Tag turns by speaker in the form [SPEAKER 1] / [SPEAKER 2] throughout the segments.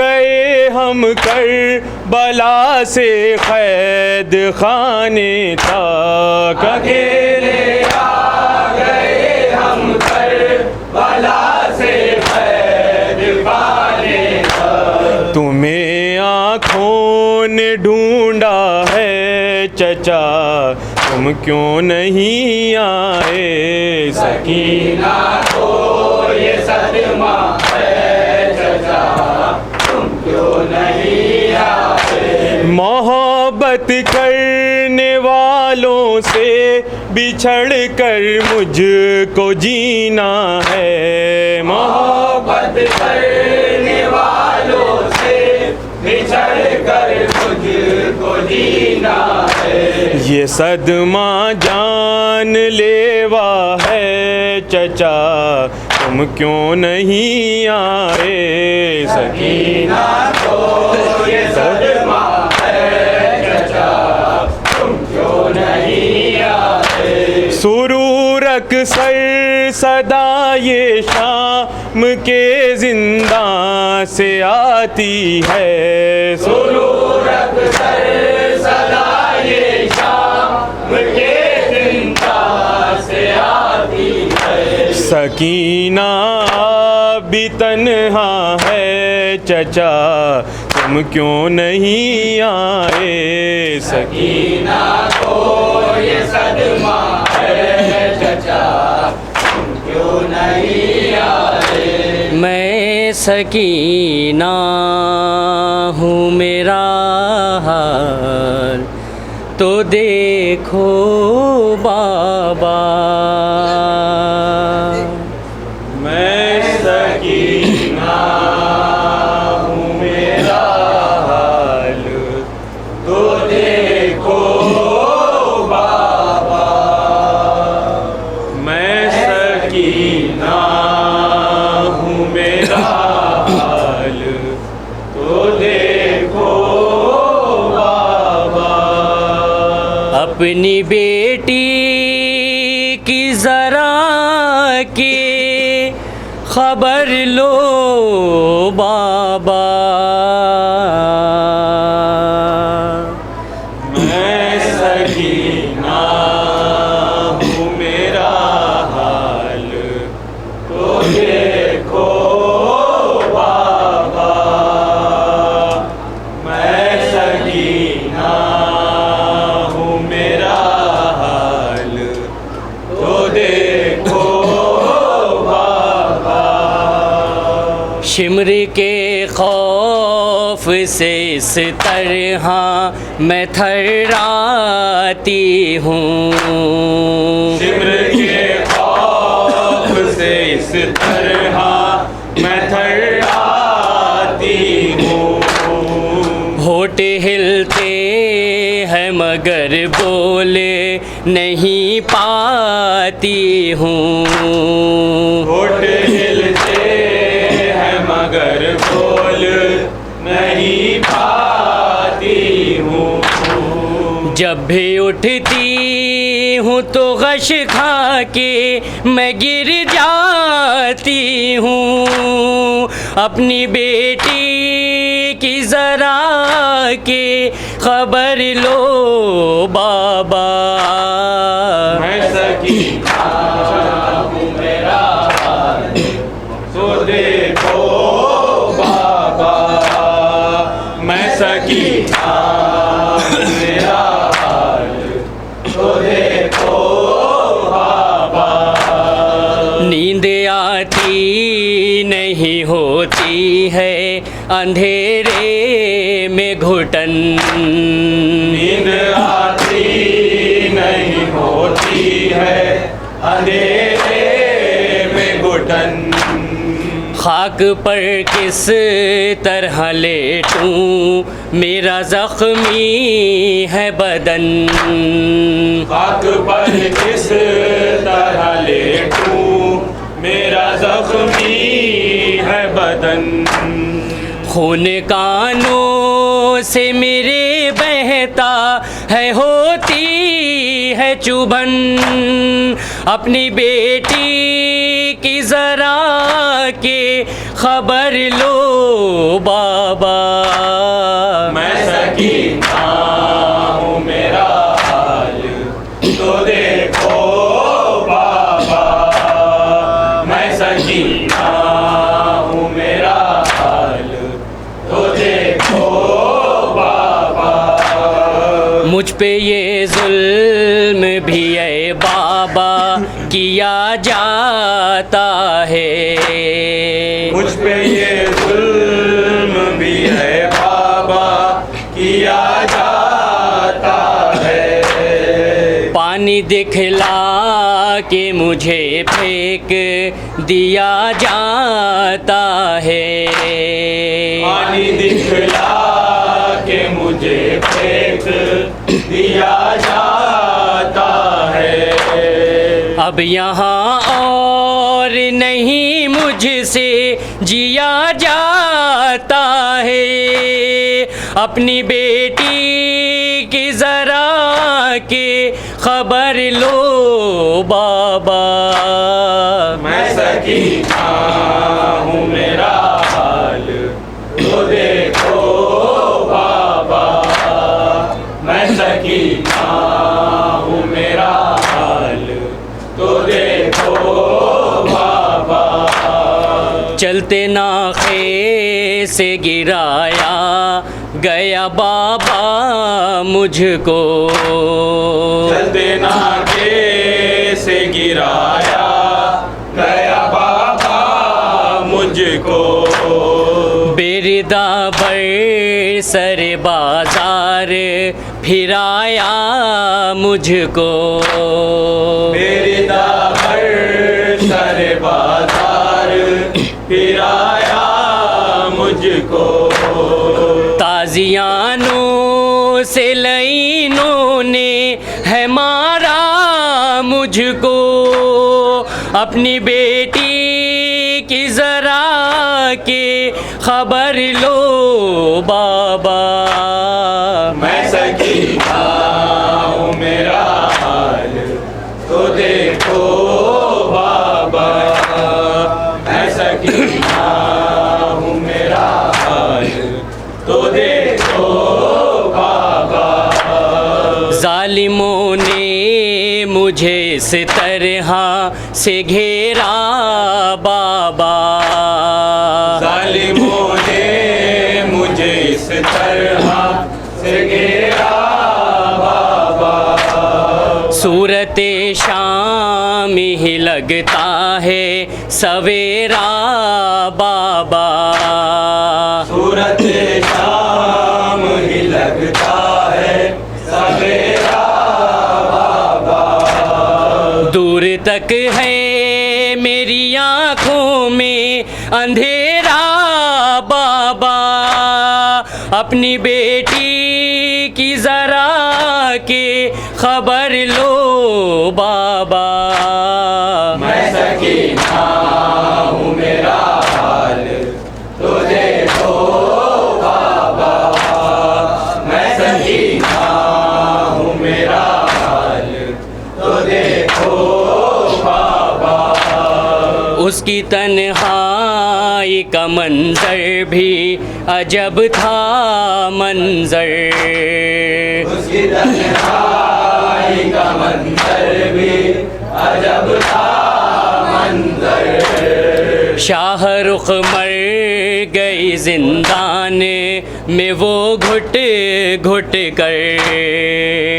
[SPEAKER 1] गए हम कर बला से कैद खाने तक,
[SPEAKER 2] अकेले आ गए हम कर बला से कैद खाने तक।
[SPEAKER 1] तुम्हें आँखों ने ढूंढा है चचा, तुम क्यों नहीं आए।
[SPEAKER 2] सकीना को ये सदमा है चचा, तुम क्यों नहीं आए।
[SPEAKER 1] मोहब्बत करने वालों से बिछड़ कर मुझको जीना है।
[SPEAKER 2] मोहब्बत करने वालों से बिछड़ कर मुझको जीना है।
[SPEAKER 1] ये सदमा जान लेवा है चचा, तुम क्यों नहीं आए।
[SPEAKER 2] सकीना को ये सदमा है चचा, तुम क्यों नहीं आए।
[SPEAKER 1] सुरूर अक्सर सदा ये शाम के जिंदा से आती है।
[SPEAKER 2] सुरूर अक्सर सदा ये शाम के जिंदा से आती है।
[SPEAKER 1] सकीना भी तन्हा है चचा, तुम क्यों नहीं आए।
[SPEAKER 2] सकीना को ये सदमा है चचा, तुम क्यों नहीं आए।
[SPEAKER 3] मैं सकीना हूँ, मेरा हाल तो देखो बाबा।
[SPEAKER 1] मैं सकीना हूँ, मेरा हाल तो देखो बाबा। मैं सकीना हूँ, मेरा हाल तो देखो बाबा।
[SPEAKER 3] अपनी बेटी की जरा के खबर लो बाबा।
[SPEAKER 1] मैं सकीना हूँ, मेरा हाल तो देखो बाबा। मैं सकीना हूँ, मेरा हाल तो देखो बाबा।
[SPEAKER 3] शिमर के खौफ से इस तरह मैं थर्राती हूँ।
[SPEAKER 1] शिमर के खौफ से इस तरह मैं थर्राती हूँ।
[SPEAKER 3] होठ हिलते हैं मगर बोले नहीं पाती हूँ।
[SPEAKER 1] होठ हिलते हैं मगर बोल नहीं पाती हूँ।
[SPEAKER 3] जब भी उठती हूँ तो गश खा के मैं गिर जाती हूँ। अपनी बेटी की जरा के खबर लो बाबा।
[SPEAKER 1] मैं सकीना हूँ, मेरा हाल तो देखो बाबा। मैं सकीना हूँ, मेरा हाल तो देखो बाबा।
[SPEAKER 3] नींद आती नहीं होती है अंधेरे में घुटन।
[SPEAKER 1] नींद आती नहीं होती है अंधेरे में घुटन।
[SPEAKER 3] खाक पर किस तरह लेटूं मेरा जख्मी है बदन।
[SPEAKER 1] खाक पर किस तरह लेटूं मेरा जख्मी है बदन।
[SPEAKER 3] खून कानों से मेरे बहता है होती है चुभन। अपनी बेटी की जरा के खबर लो बाबा।
[SPEAKER 1] मैं सकीना हूँ मेरा हाल तो देखो बाबा। मैं सकीना हूँ मेरा हाल तो देखो बाबा।
[SPEAKER 3] मुझ पे ये जुल्म भी है बाबा किया जाता है।
[SPEAKER 1] मुझ पे ये जुल्म भी है बाबा किया जाता है।
[SPEAKER 3] पानी दिखला के मुझे फेंक दिया जाता है।
[SPEAKER 1] पानी दिखला के मुझे फेंक दिया जाता है।
[SPEAKER 3] अब यहाँ और नहीं मुझसे जिया जाता है। अपनी बेटी की ज़रा के खबर लो बाबा।
[SPEAKER 1] मैं सकीना हूँ मेरा हाल तो देखो बाबा। मैं सकीना हूँ मेरा हाल तो देखो बाबा।
[SPEAKER 3] चलते नाखे से गिराया गया बाबा मुझको।
[SPEAKER 1] चलते नाके से गिराया गया बाबा मुझको।
[SPEAKER 3] बेरिदा बर सर बाजार फिराया मुझको।
[SPEAKER 1] मेरी दाबर सर बाजार फिराया मुझको।
[SPEAKER 3] ताजियानों से लाइनों ने है मारा मुझको। अपनी बेटी की ज़रा के खबर लो बाबा।
[SPEAKER 1] मैं सकीना हूँ मेरा हाल तो देखो बाबा। मैं सकीना हूँ मेरा हाल तो देखो बाबा।
[SPEAKER 3] जालिमों ने मुझे इस तरह से घेरा बाबा।
[SPEAKER 1] जालिमों ने मुझे इस तरह से घेरा बाबा।
[SPEAKER 3] सूरत शाम ही लगता है सवेरा बाबा।
[SPEAKER 1] सूरत शाम ही लगता है सवेरा बाबा।
[SPEAKER 3] दूर तक है मेरी आँखों में अंधेरा बाबा। अपनी बेटी की ज़रा के खबर लो बाबा।
[SPEAKER 1] मैं सकीना हूँ मेरा हाल तो देखो बाबा। मैं सकीना हूँ मेरा हाल तो देखो बाबा।
[SPEAKER 3] उसकी तन्हाई का मंजर भी अजब था मंजर।
[SPEAKER 1] उसकी तन्हाई का मंजर भी अजब था मंजर।
[SPEAKER 3] शाहरुख मर गई जिंदान में वो घुट घुट कर।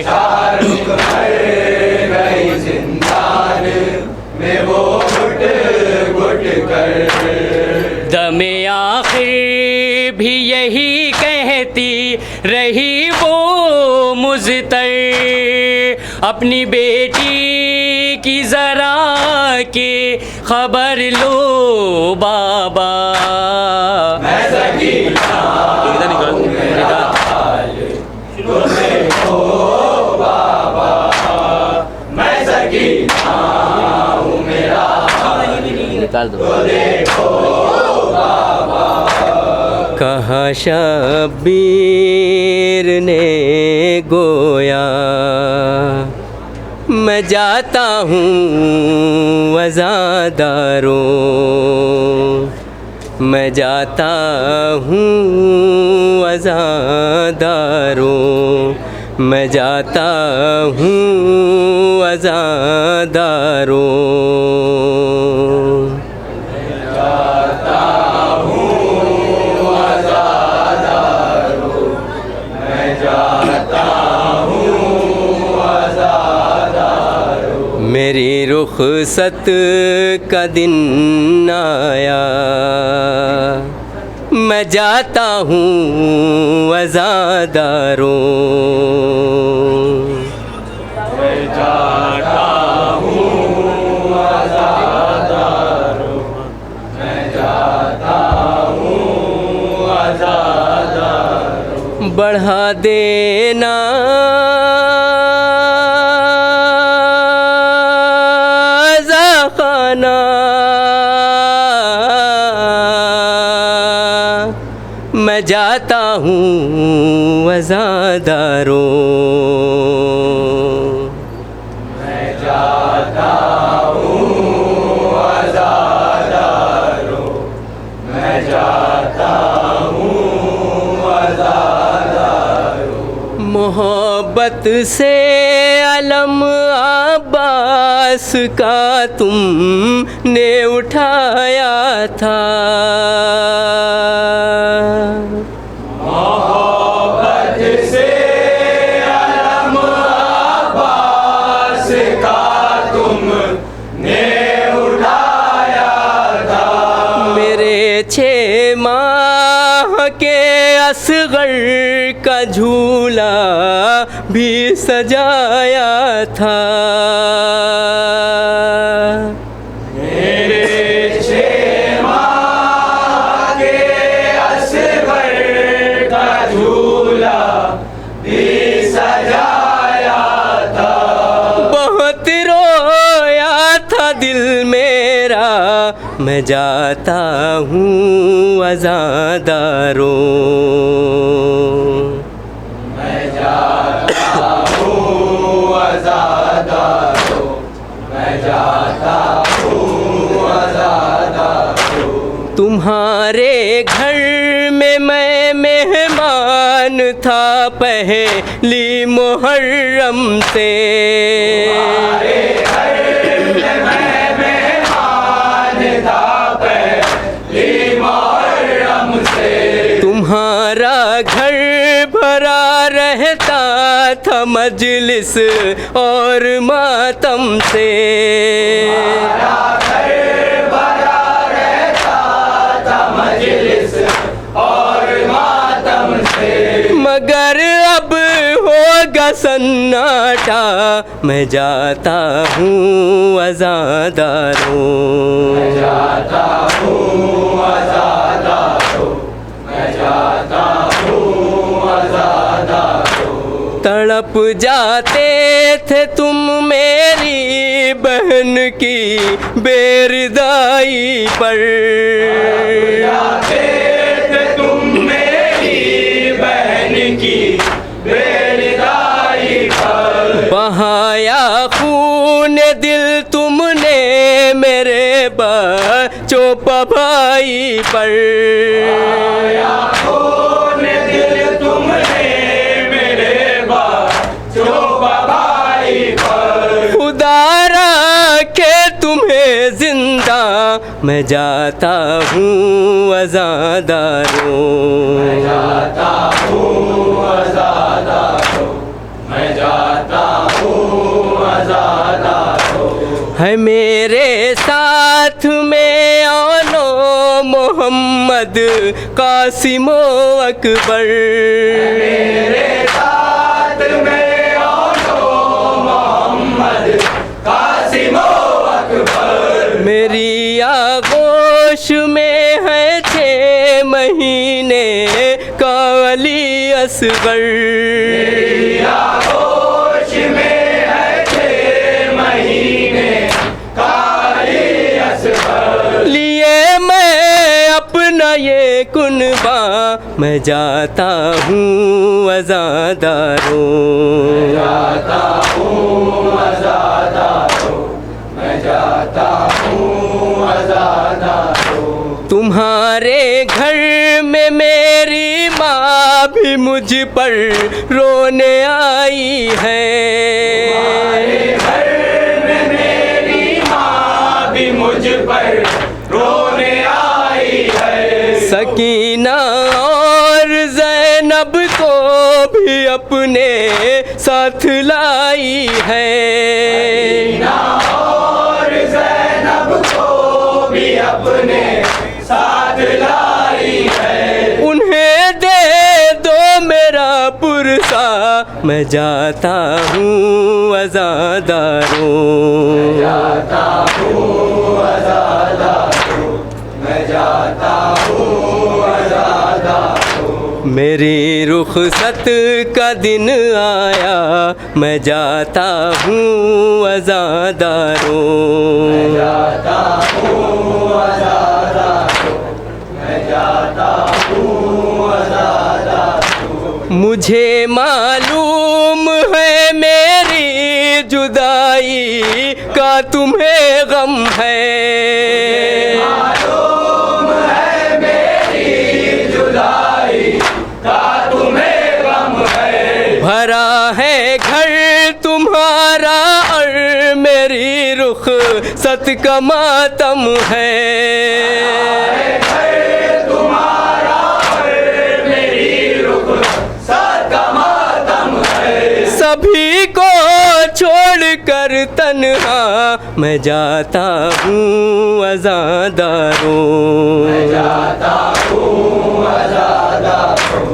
[SPEAKER 1] शाहरुख मर गई जिंदान में वो घुट घुट कर।
[SPEAKER 3] दमे आखिर भी यही कहती रही वो मुझतर। अपनी बेटी की ज़रा के खबर लो बाबा।
[SPEAKER 1] मैं सकीना हूँ मेरा हाल तो देखो बाबा। मैं सकीना हूँ मेरा हाल
[SPEAKER 3] निकाल दो।
[SPEAKER 1] तो देखो बाबा।
[SPEAKER 3] कहा शब्बीर ने गोया मैं जाता हूँ वज़ादारों। मैं जाता हूँ अज़ादारों, मैं जाता हूँ अज़ादारों। मेरी रुखसत का दिन आया, मैं जाता हूँ अज़ादारों।
[SPEAKER 2] मैं जाता हूँ अज़ादारों, मैं जाता हूँ अज़ादारों।
[SPEAKER 3] बढ़ा देना ज़ख़ाना, मैं जाता हूँ अज़ादारों।
[SPEAKER 2] मैं जाता हूँ अज़ादारों, मैं जाता हूँ अज़ादारों।
[SPEAKER 3] मोहब्बत से अलम अब्बास का तुमने उठाया था,
[SPEAKER 2] मोहब्बत से अलम अब्बास का तुमने उठाया था।
[SPEAKER 3] मेरे 6 माह के असग़र का झूला भी सजाया था।
[SPEAKER 2] मेरे 6 माह के असग़र का झूला भी सजाया था।
[SPEAKER 3] बहुत रोया था दिल मेरा, मैं जाता हूँ अज़ादारों।
[SPEAKER 2] मैं जाता हूँ अज़ादारों, मैं जाता हूँ अज़ादारों।
[SPEAKER 3] तुम्हारे घर में मैं मेहमान था पहली मुहर्रम से,
[SPEAKER 2] तुम्हारे घर में मैं मेहमान था पहली मुहर्रम से।
[SPEAKER 3] तुम्हारा घर भरा रहता था मजलिस और मातम से।
[SPEAKER 2] तुम्हारा घर भरा रहता था मजलिस और मातम से।
[SPEAKER 3] मगर अब होगा सन्नाटा, मैं जाता हूँ अज़ादारों।
[SPEAKER 2] मैं जाता हूँ अज़ादारों, मैं जाता हूँ अज़ादारों।
[SPEAKER 3] तड़प जाते थे तुम मेरी बहन की बेरदाई पर,
[SPEAKER 2] जाते थे तुम मेरी बहन की बेरदाई पर।
[SPEAKER 3] बहाया खून दिल तुमने मेरे बच्चों भाई पर।
[SPEAKER 2] आया खून दिल तुमने मेरे बच्चों भाई पर।
[SPEAKER 3] खुदा रखे तुम्हें जिंदा, मैं जाता हूँ अज़ादारों।
[SPEAKER 2] मैं जाता हूँ अज़ादारों, मैं जाता हूँ अज़ादारों।
[SPEAKER 3] है मेरे साथ में आनो मोहम्मद कासिमो अकबर,
[SPEAKER 2] मेरे साथ में आओ मोहम्मद कासिमो अकबर।
[SPEAKER 3] मेरी आगोश में है 6 महीने का अली असगर।
[SPEAKER 2] मेरी आगोश में है 6 महीने का अली असगर।
[SPEAKER 3] लिए मैं अपना ये कुनबा, मैं जाता हूँ अज़ादारों।
[SPEAKER 2] मैं जाता हूँ अज़ादारों, मैं जाता हूँ अज़ादारों।
[SPEAKER 3] तुम्हारे घर में मेरी माँ भी मुझ पर रोने आई है।
[SPEAKER 2] घर में मेरी माँ भी मुझ पर रोने आई है।
[SPEAKER 3] सकीना और ज़ैनब को भी अपने साथ लाई है।
[SPEAKER 2] सकीना और ज़ैनब को भी अपने साथ लाई है।
[SPEAKER 3] उन्हें दे दो मेरा पुरसा, मैं जाता हूँ अज़ादारों।
[SPEAKER 2] जाता हूँ आज़ादारों, मैं जाता हूँ आज़ादारों।
[SPEAKER 3] मेरी रुखसत का दिन आया, मैं जाता हूँ अज़ादारों।
[SPEAKER 2] जाता हूँ आज़ादारों, मैं जाता हूँ आज़ादारों।
[SPEAKER 3] मुझे मालूम है मेरी जुदाई का तुम्हें गम है।
[SPEAKER 2] मालूम है मेरी जुदाई का तुम्हें गम है।
[SPEAKER 3] भरा है घर तुम्हारा और मेरी रुख सत का मातम है।
[SPEAKER 2] घर तुम्हारा और मेरी रुख साथ का मातम है।
[SPEAKER 3] सभी को छोड़ कर तन्हा मैं जाता हूँ अज़ादारों।
[SPEAKER 2] जाता हूँ आज़ादारों,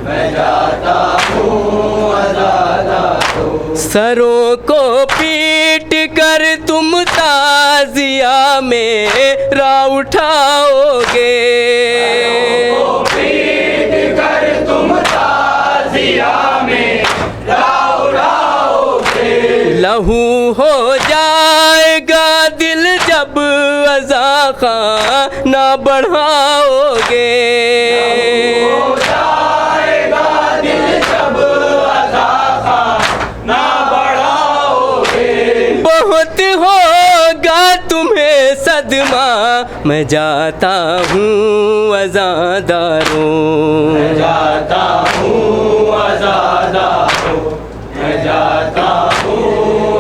[SPEAKER 2] मैं जाता हूँ आज़ादारों।
[SPEAKER 3] सरों को पीट कर तुम ताज़िया मेरा उठाओगे।
[SPEAKER 2] पीट कर तुम ताज़िया में उड़ाओगे।
[SPEAKER 3] लहू हो जाएगा दिल जब अज़ा खाना बढ़ाओगे।
[SPEAKER 2] हो जाएगा दिल जब अज़ा खाना बढ़ाओगे।
[SPEAKER 3] बहुत होगा तुम्हें सदमा, मैं जाता हूँ अज़ादारों।
[SPEAKER 2] जाता हूँ आज़ादारों, मैं जाता हूँ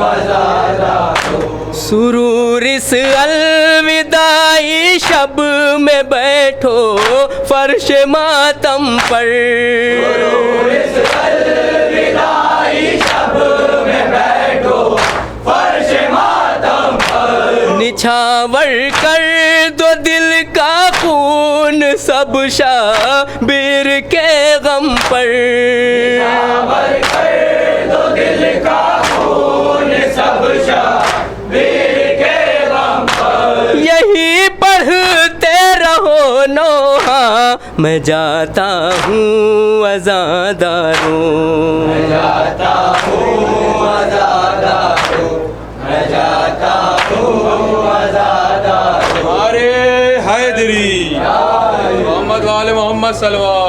[SPEAKER 2] आज़ादारों।
[SPEAKER 3] सुरूर इस अलविदाई शब में बैठो फर्श मातम पर।
[SPEAKER 2] इस अलविदाई शब में बैठो फर्श मातम पर।
[SPEAKER 3] निछावर कर दो दिल का खून सब शाबिर के गम पर।
[SPEAKER 2] सावर कर दो दिल का खून सब शाबिर के गम पर।
[SPEAKER 3] यही पढ़ते रहो नोहा, मैं जाता हूँ अज़ादारों।
[SPEAKER 2] जाता हूँ आज़ादारों, मैं जाता हूँ आज़ादारों।
[SPEAKER 1] अरे हैदरी मोहम्मद वाले मोहम्मद सलवा।